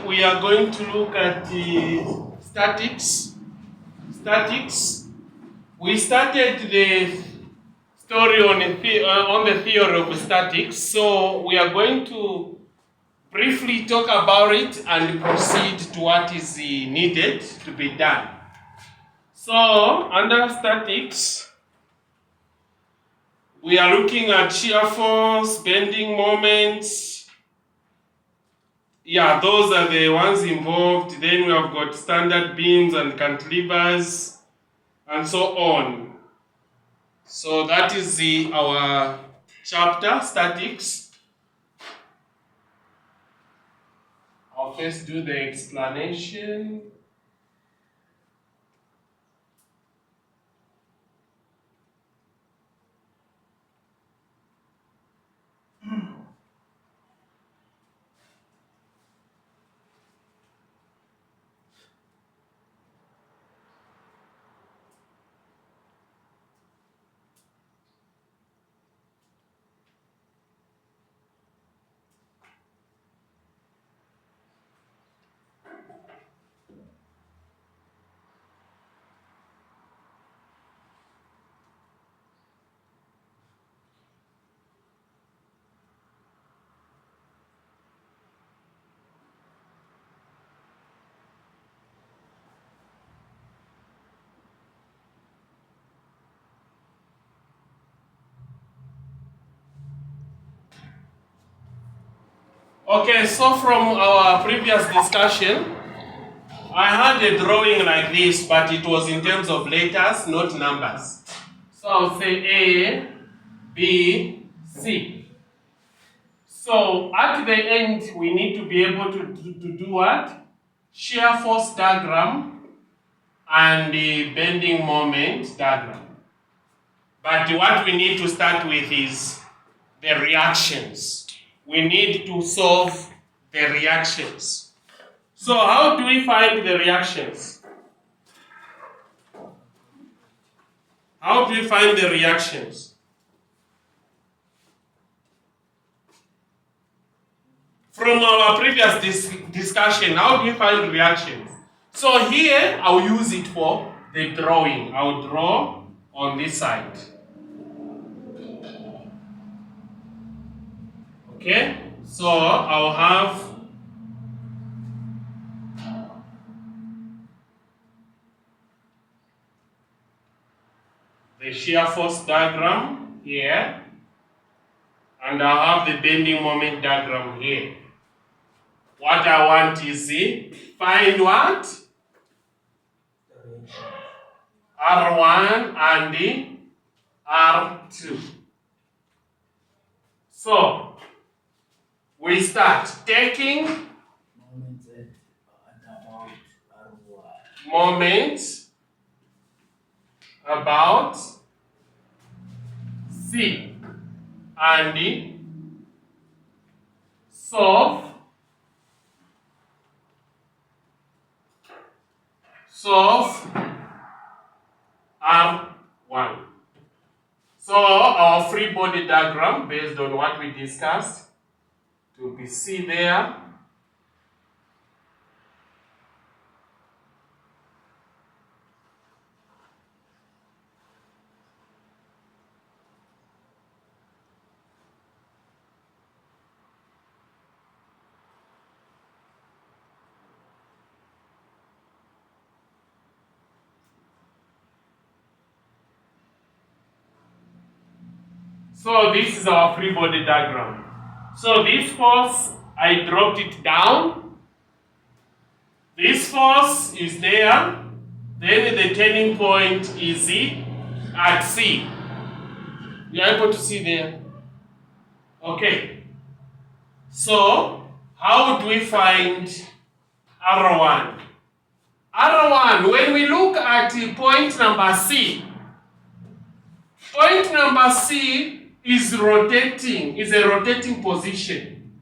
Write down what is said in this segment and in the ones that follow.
we are going to look at statics. We started the story on the theory of statics, so we are going to briefly talk about it and proceed to what is needed to be done. So, under statics, we are looking at shear force, bending moments. Yeah, those are the ones involved. Then we have got standard beams and cantilevers and so on. So that is our chapter, statics. I'll first do the explanation. Okay, so from our previous discussion, I had a drawing like this, but it was in terms of letters, not numbers. So I'll say A, B, C. So at the end, we need to be able to do what? Shear force diagram and the bending moment diagram. But what we need to start with is the reactions. We need to solve the reactions. So how do we find the reactions? How do we find the reactions? From our previous discussion, how do we find reactions? So here, I'll use it for the drawing. I'll draw on this side. Okay, so I'll have the shear force diagram here, and I'll have the bending moment diagram here. What I want is find what? R1 and R2. So, we start taking moments about C and solve R1. So our free body diagram, based on what we discussed, to be C there. So this is our free body diagram. So this force, I dropped it down. This force is there. Then the turning point is at C. You are able to see there? Okay. So, how do we find R1? R1, when we look at point number C, point number C is rotating, is a rotating position.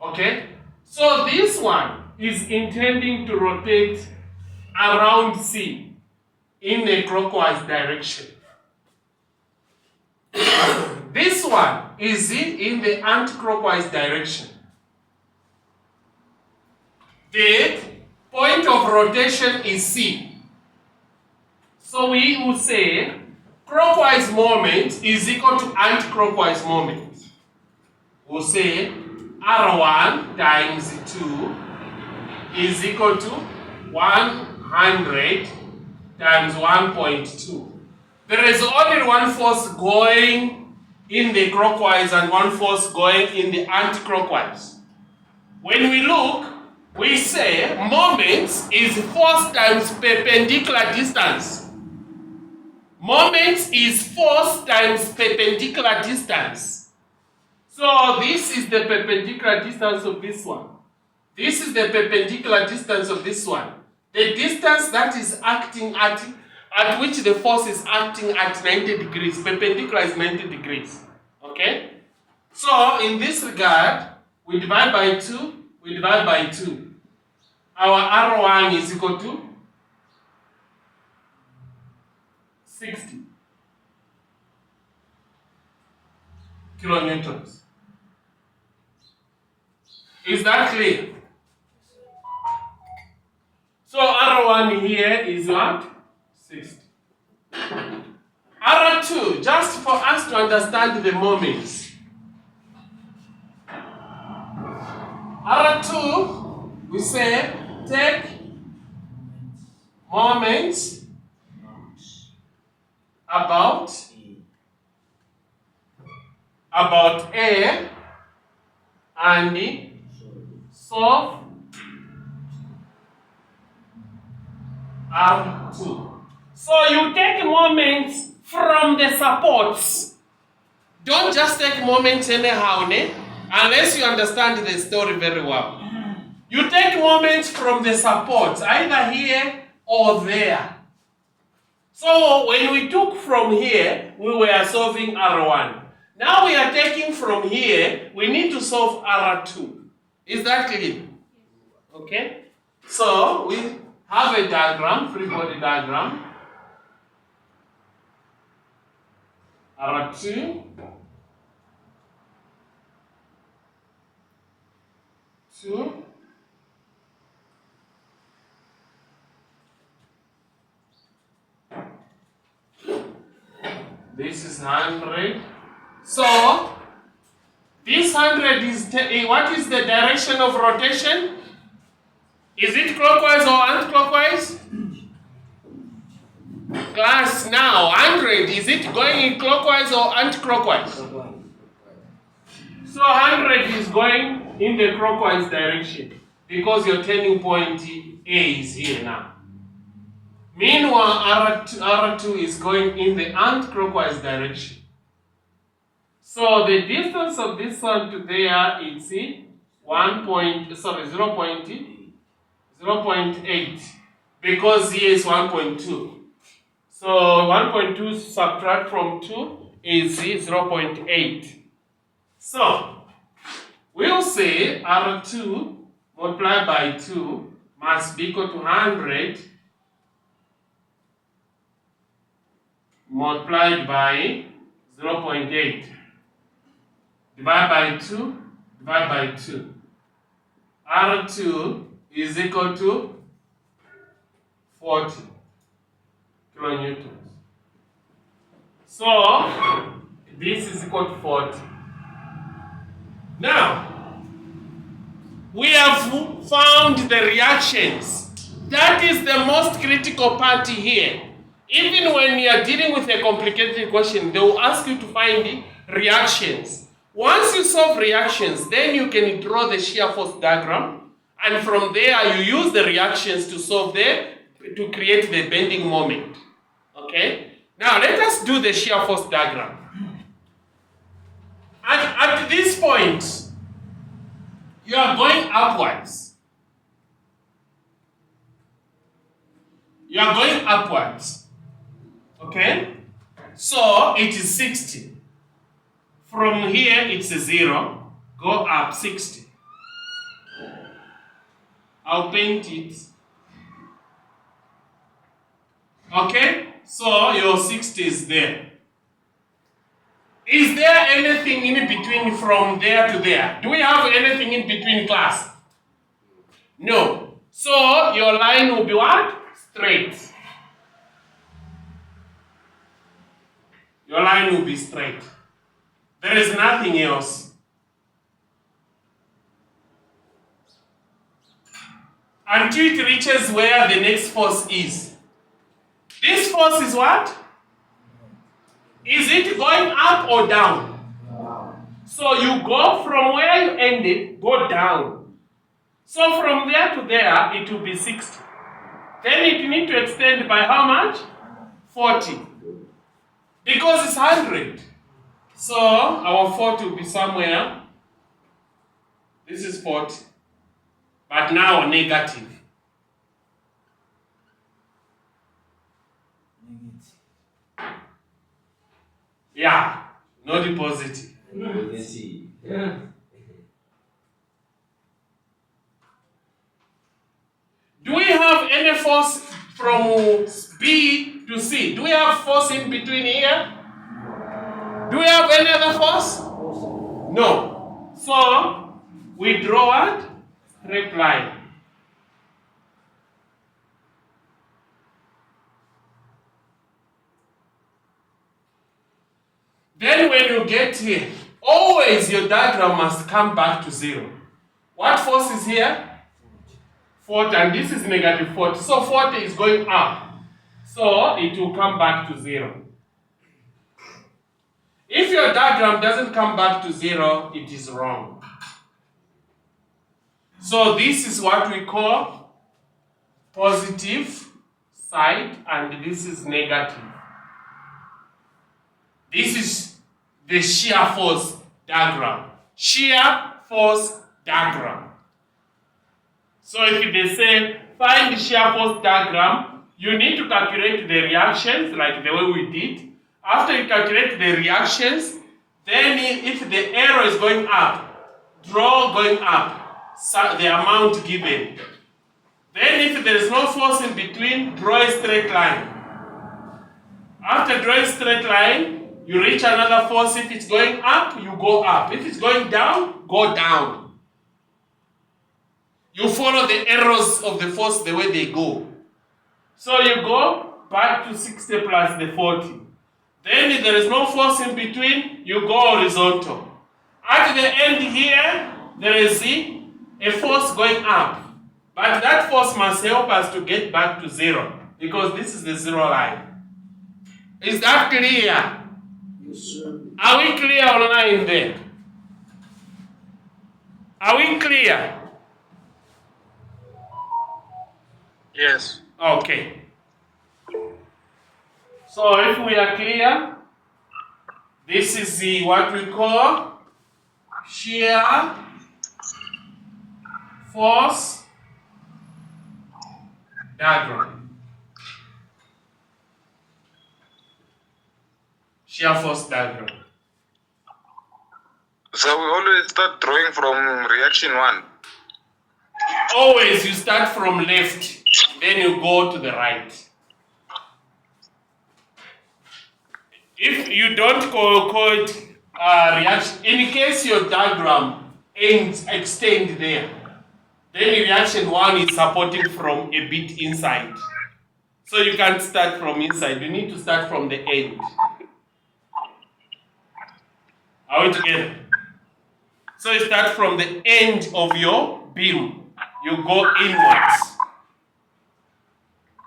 Okay? So this one is intending to rotate around C in a clockwise direction. This one is in the anti-clockwise direction. the point of rotation is C. So we will say clockwise moment is equal to anti-clockwise moment. We'll say R1 times 2 is equal to 100 times 1.2. There is only one force going in the clockwise and one force going in the anti-clockwise. When we look, we say moments is force times perpendicular distance. Moments is force times perpendicular distance. So this is the perpendicular distance of this one. This is the perpendicular distance of this one. The distance that is acting at which the force is acting at 90 degrees. Perpendicular is 90 degrees. Okay? So in this regard, we divide by 2, we divide by 2. Our R1 is equal to 60 kilonewtons. Is that clear? So R1 here is what? 60. R2, just for us to understand the moments. R2, we say take moments about A and solve R2. So you take moments from the supports. Don't just take moments anyhow, unless you understand the story very well. You take moments from the supports, either here or there. So when we took from here, we were solving R1. Now we are taking from here, we need to solve R2. Is that clear? Okay? So we have a diagram, free body diagram. R2, 2, this is 100. So this 100 is, what is the direction of rotation? Is it clockwise or anti-clockwise? Class, now 100, is it going in clockwise or anti-clockwise? So 100 is going in the clockwise direction because your turning point A is here now. Meanwhile, R2 is going in the anti-clockwise direction. So the distance of this one to there is 0.8 because here is 1.2. So 1.2 subtract from 2 is 0.8. So we'll say R2 multiplied by 2 must be equal to 100 multiplied by 0.8. Divide by 2, divide by 2. R2 is equal to 40 kilonewtons. So this is equal to 40. Now, we have found the reactions. That is the most critical part here. Even when you are dealing with a complicated equation, they will ask you to find the reactions. Once you solve reactions, then you can draw the shear force diagram, and from there you use the reactions to to create the bending moment. Okay? Now let us do the shear force diagram. At this point, you are going upwards. You are going upwards. Okay? So it is 60. From here it's a 0. Go up 60. I'll paint it. Okay? So your 60 is there. Is there anything in between from there to there? Do we have anything in between, class? No. So your line will be what? Straight. Your line will be straight. There is nothing else. Until it reaches where the next force is. This force is what? Is it going up or down? So you go from where you ended, go down. So from there to there, it will be 60. Then it need to extend by how much? 40. Because it's 100. So our 40 will be somewhere. This is 40. But now negative. Yeah, not positive. Yeah. Do we have any force from B to C? Do we have force in between here? Do we have any other force? No. So, we draw what? Straight line. Then when you get here, always your diagram must come back to 0. What force is here? 40, and this is negative 40. So 40 is going up. So it will come back to 0. If your diagram doesn't come back to 0, it is wrong. So this is what we call positive side, and this is negative. This is the shear force diagram. Shear force diagram. So if they say find the shear force diagram, you need to calculate the reactions like the way we did. After you calculate the reactions, then if the arrow is going up, draw going up, so the amount given. Then if there is no force in between, draw a straight line. After drawing a straight line, you reach another force. If it's going up, you go up. If it's going down, go down. You follow the arrows of the force the way they go. So you go back to 60 plus the 40. Then if there is no force in between, you go horizontal. At the end here, there is a force going up. But that force must help us to get back to 0, because this is the 0 line. Is that clear? Yes, sir. Are we clear online there? Are we clear? Yes. Okay. So if we are clear, this is the what we call shear force diagram. Shear force diagram. So we always start drawing from reaction 1. Always you start from left, then you go to the right. If you don't call it reaction, in case your diagram extend there, then reaction 1 is supporting from a bit inside. So you can't start from inside, you need to start from the end. Are we together? So you start from the end of your beam. You go inwards.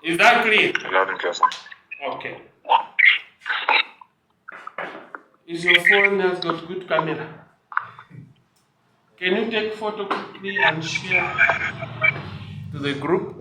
Is that clear? Loud and clear, sir. Okay. Is your phone has got good camera? Can you take photo quickly and share to the group?